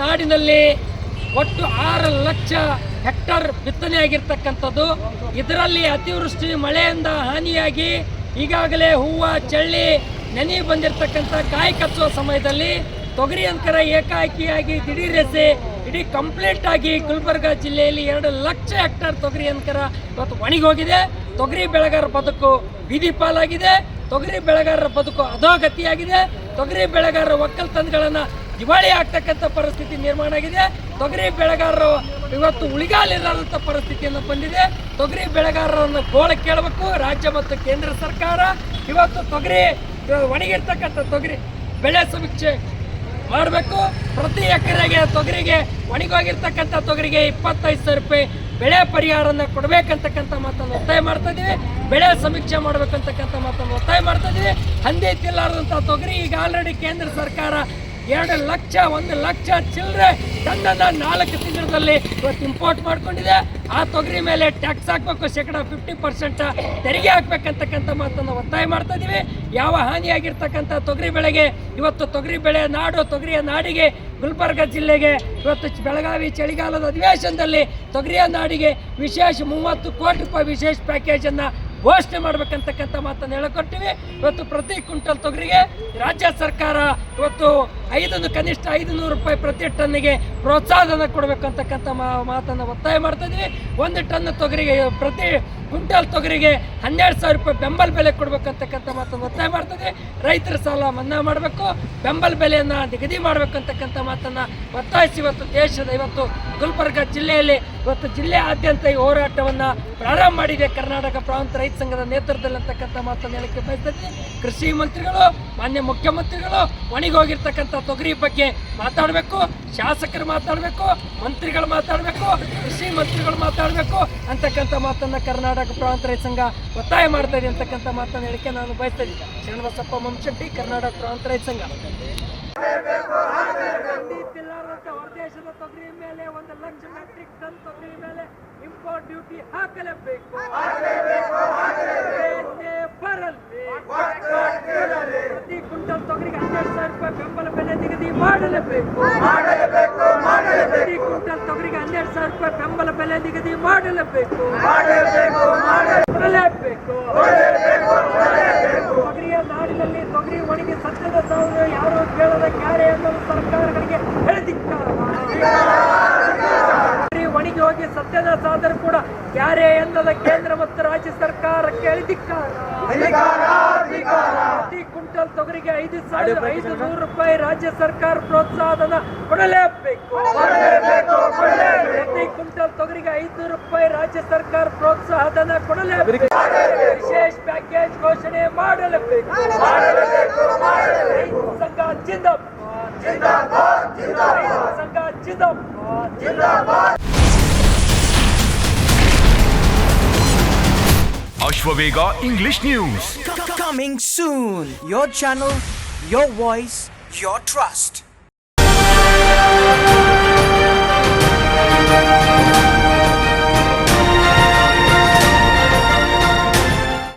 ನಾಡಿನಲ್ಲಿ ಒಟ್ಟು 6 ಲಕ್ಷ ಹೆಕ್ಟರ್ ಬಿತ್ತನೆಯಾಗಿರ್ತಕ್ಕಂಥದ್ದು. ಇದರಲ್ಲಿ ಅತಿವೃಷ್ಟಿ ಮಳೆಯಿಂದ ಹಾನಿಯಾಗಿ ಈಗಾಗಲೇ ಹೂವು ಚಳ್ಳಿ ನೆನೆ ಬಂದಿರತಕ್ಕಂಥ ಕಾಯಿ ಕಚ್ಚುವ ಸಮಯದಲ್ಲಿ ತೊಗರಿ ಅಂಕರ ಏಕಾಏಕಿಯಾಗಿ ದಿಢೀರೆಸೆ ಇಡೀ ಕಂಪ್ಲೀಟ್ ಆಗಿ ಗುಲ್ಬರ್ಗ ಜಿಲ್ಲೆಯಲ್ಲಿ 2 ಲಕ್ಷ ಹೆಕ್ಟರ್ ತೊಗರಿ ಅಂಕರ ಇವತ್ತು ಒಣಗೋಗಿದೆ. ತೊಗರಿ ಬೆಳೆಗಾರರ ಬದುಕು ಬೀದಿ ಪಾಲಾಗಿದೆ. ತೊಗರಿ ಬೆಳೆಗಾರರ ಬದುಕು ಅಧೋಗತಿಯಾಗಿದೆ. ತೊಗರಿ ಬೆಳೆಗಾರರ ಒಕ್ಕಲ್ತನಗಳನ್ನು ದಿವಾಳಿ ಆಗ್ತಕ್ಕಂಥ ಪರಿಸ್ಥಿತಿ ನಿರ್ಮಾಣ ಆಗಿದೆ. ತೊಗರಿ ಬೆಳೆಗಾರರು ಇವತ್ತು ಉಳಿಗಾಲಿಲ್ಲದಂಥ ಪರಿಸ್ಥಿತಿಯನ್ನು ಬಂದಿದೆ. ತೊಗರಿ ಬೆಳೆಗಾರರನ್ನು ಗೋಳು ಕೇಳಬೇಕು ರಾಜ್ಯ ಮತ್ತು ಕೇಂದ್ರ ಸರ್ಕಾರ. ಇವತ್ತು ತೊಗರಿ ಒಣಗಿರ್ತಕ್ಕಂಥ ತೊಗರಿ ಬೆಳೆ ಸಮೀಕ್ಷೆ ಮಾಡಬೇಕು. ಪ್ರತಿ ಎಕರೆಗೆ ತೊಗರಿಗೆ ಒಣಗೋಗಿರ್ತಕ್ಕಂಥ ತೊಗರಿಗೆ 25,000 ರೂಪಾಯಿ ಬೆಳೆ ಪರಿಹಾರನ ಕೊಡಬೇಕಂತಕ್ಕಂಥ ಮಾತನ್ನು ಒತ್ತಾಯ ಮಾಡ್ತಾ ಇದ್ದೀವಿ. ಬೆಳೆ ಸಮೀಕ್ಷೆ ಮಾಡಬೇಕಂತಕ್ಕಂಥ ಮಾತನ್ನು ಒತ್ತಾಯ ಮಾಡ್ತಾ ಇದ್ದೀವಿ. ಹಂದಿ ತಿಲ್ಲಾರದಂಥ ತೊಗರಿ ಈಗ ಆಲ್ರೆಡಿ ಕೇಂದ್ರ ಸರ್ಕಾರ 1 ಲಕ್ಷ ಚಿಲ್ಲರೆ ಟನ್ನನ್ನು 4 ತಿಂಗಳಲ್ಲಿ ಇವತ್ತು ಇಂಪೋರ್ಟ್ ಮಾಡ್ಕೊಂಡಿದೆ. ಆ ತೊಗರಿ ಮೇಲೆ ಟ್ಯಾಕ್ಸ್ ಹಾಕಬೇಕು, 50% ತೆರಿಗೆ ಹಾಕ್ಬೇಕಂತಕ್ಕಂಥ ಮಾತನ್ನು ಒತ್ತಾಯ ಮಾಡ್ತಾ ಇದ್ದೀವಿ. ಯಾವ ಹಾನಿಯಾಗಿರ್ತಕ್ಕಂಥ ತೊಗರಿ ಬೆಳೆಗೆ ಇವತ್ತು ತೊಗರಿ ಬೆಳೆ ನಾಡು, ತೊಗರಿಯ ನಾಡಿಗೆ ಗುಲ್ಬರ್ಗ ಜಿಲ್ಲೆಗೆ ಇವತ್ತು ಬೆಳಗಾವಿ ಚಳಿಗಾಲದ ಅಧಿವೇಶನದಲ್ಲಿ ತೊಗರಿಯ ನಾಡಿಗೆ ವಿಶೇಷ 30 ಕೋಟಿ ರೂಪಾಯಿ ವಿಶೇಷ ಪ್ಯಾಕೇಜನ್ನು ಘೋಷಣೆ ಮಾಡಬೇಕಂತಕ್ಕಂಥ ಮಾತನ್ನು ಹೇಳಿಕೊಡ್ತೀವಿ. ಇವತ್ತು ಪ್ರತಿ ಕ್ವಿಂಟಲ್ ತೊಗರಿಗೆ ರಾಜ್ಯ ಸರ್ಕಾರ ಇವತ್ತು ಕನಿಷ್ಠ 500 ರೂಪಾಯಿ ಪ್ರತಿ ಟನ್ನಿಗೆ ಪ್ರೋತ್ಸಾಹನ ಕೊಡಬೇಕಂತಕ್ಕಂಥ ಮಾತನ್ನು ಒತ್ತಾಯ ಮಾಡ್ತಾ ಇದ್ದೀವಿ. 1 ಟನ್ ತೊಗರಿಗೆ ಪ್ರತಿ ಕ್ವಿಂಟಲ್ ತೊಗರಿಗೆ 12,000 ರೂಪಾಯಿ ಬೆಂಬಲ ಬೆಲೆ ಕೊಡಬೇಕಂತಕ್ಕಂಥ ಮಾತನ್ನು ಒತ್ತಾಯ ಮಾಡ್ತದೆ. ರೈತರ ಸಾಲ ಮನ್ನಾ ಮಾಡಬೇಕು, ಬೆಂಬಲ ಬೆಲೆಯನ್ನು ನಿಗದಿ ಮಾಡಬೇಕಂತಕ್ಕಂಥ ಮಾತನ್ನು ಒತ್ತಾಯಿಸಿ ಇವತ್ತು ಗುಲ್ಬರ್ಗ ಜಿಲ್ಲೆಯಲ್ಲಿ ಇವತ್ತು ಜಿಲ್ಲೆಯಾದ್ಯಂತ ಈ ಹೋರಾಟವನ್ನು ಪ್ರಾರಂಭ ಮಾಡಿದೆ ಕರ್ನಾಟಕ ಪ್ರಾಂತ ರೈತ ಸಂಘದ ನೇತೃತ್ವದಲ್ಲಿ ಅಂತಕ್ಕಂಥ ಮಾತನ್ನು ಹೇಳಕ್ಕೆ ಬಯಸ್ತೀನಿ. ಕೃಷಿ ಮಂತ್ರಿಗಳು, ಮಾನ್ಯ ಮುಖ್ಯಮಂತ್ರಿಗಳು ಒಣಗೋಗಿರ್ತಕ್ಕಂಥ ತೊಗರಿ ಬಗ್ಗೆ ಮಾತಾಡಬೇಕು, ಶಾಸಕರು ಮಾತಾಡಬೇಕು, ಮಂತ್ರಿಗಳು ಮಾತಾಡಬೇಕು, ಕೃಷಿ ಮಂತ್ರಿಗಳು ಮಾತಾಡಬೇಕು ಅಂತಕ್ಕಂಥ ಮಾತನ್ನು ಕರ್ನಾಟಕ ಪ್ರಾಂತ ರೈತ ಸಂಘ ಒತ್ತಾಯ ಮಾಡ್ತಾ ಇದೆ ಅಂತಕ್ಕಂಥ ಮಾತನ್ನು ಹೇಳಿಕೆ ನಾನು ಬಯಸ್ತಾ ಇದ್ದೀನಿ. ಶರಣಬಸಪ್ಪ ಮಮ್ಮಶೆಟ್ಟಿ, ಕರ್ನಾಟಕ ಪ್ರಾಂತ ರೈತ ಸಂಘ. ಹೊರದೇಶದ ತೊಗರಿ ಮೇಲೆ 1 ಲಕ್ಷ ಮೆಟ್ರಿಕ್ ಟನ್ ತೊಗರಿ ಮೇಲೆ ಇಂಪೋರ್ಟ್ ಡ್ಯೂಟಿ ಹಾಕಲೇಬೇಕು. ಪ್ರತಿ ಕ್ವಿಂಟಲ್ ತೊಗರಿಗೆ 12,000 ರೂಪಾಯಿ ಬೆಂಬಲ ಬೆಲೆ ನಿಗದಿ ಮಾಡಲೇಬೇಕು. ಪ್ರತಿ ಕ್ವಿಂಟಲ್ ತೊಗರಿಗೆ 12,000 ರೂಪಾಯಿ ಬೆಂಬಲ ಬೆಲೆ ನಿಗದಿ ಮಾಡಲೇಬೇಕು. ತೊಗರಿಯ ನಾಡಿನಲ್ಲಿ ತೊಗರಿ ಒಣಗಿ ಸತ್ಯದ ಸಾವಿರ ಯಾರು ಕೇಳದ ಕ್ಯಾರೆ ಅನ್ನೋದು ಸರ್ಕಾರಗಳಿಗೆ ಹೇಳಿದಿಕ್ಕಾರ. ಒಣಗಿ ಹೋಗಿ ಸತ್ಯದ ಸಾಧರು ಕೂಡ ಕ್ಯಾರೆ ಎನ್ನದ ಕೇಂದ್ರ ಮತ್ತು ರಾಜ್ಯ ಸರ್ಕಾರಕ್ಕೆ ಹೇಳಿದಿಕ್ಕಾರ. ಪ್ರತಿ ಕ್ವಿಂಟಲ್ ತೊಗರಿಗೆ 5,500 ರೂಪಾಯಿ ರಾಜ್ಯ ಸರ್ಕಾರ ಪ್ರೋತ್ಸಾಹನ ಕೊಡಲೇಬೇಕು. ಪ್ರತಿ ಕ್ವಿಂಟಲ್ ತೊಗರಿಗೆ 500 ರೂಪಾಯಿ ರಾಜ್ಯ ಸರ್ಕಾರ ಪ್ರೋತ್ಸಾಹಧನ ಕೊಡಲೇಬೇಕು. ವಿಶೇಷ ಪ್ಯಾಕೇಜ್ ಘೋಷಣೆ ಮಾಡಲೇಬೇಕು. ರೈತ ಸಂಘ ಜಿಂದಾಬಾದ್, ರೈತ ಸಂಘ ಜಿಂದಾಬಾದ್. Ashwavega English News. Coming soon. Your channel, your voice, your trust.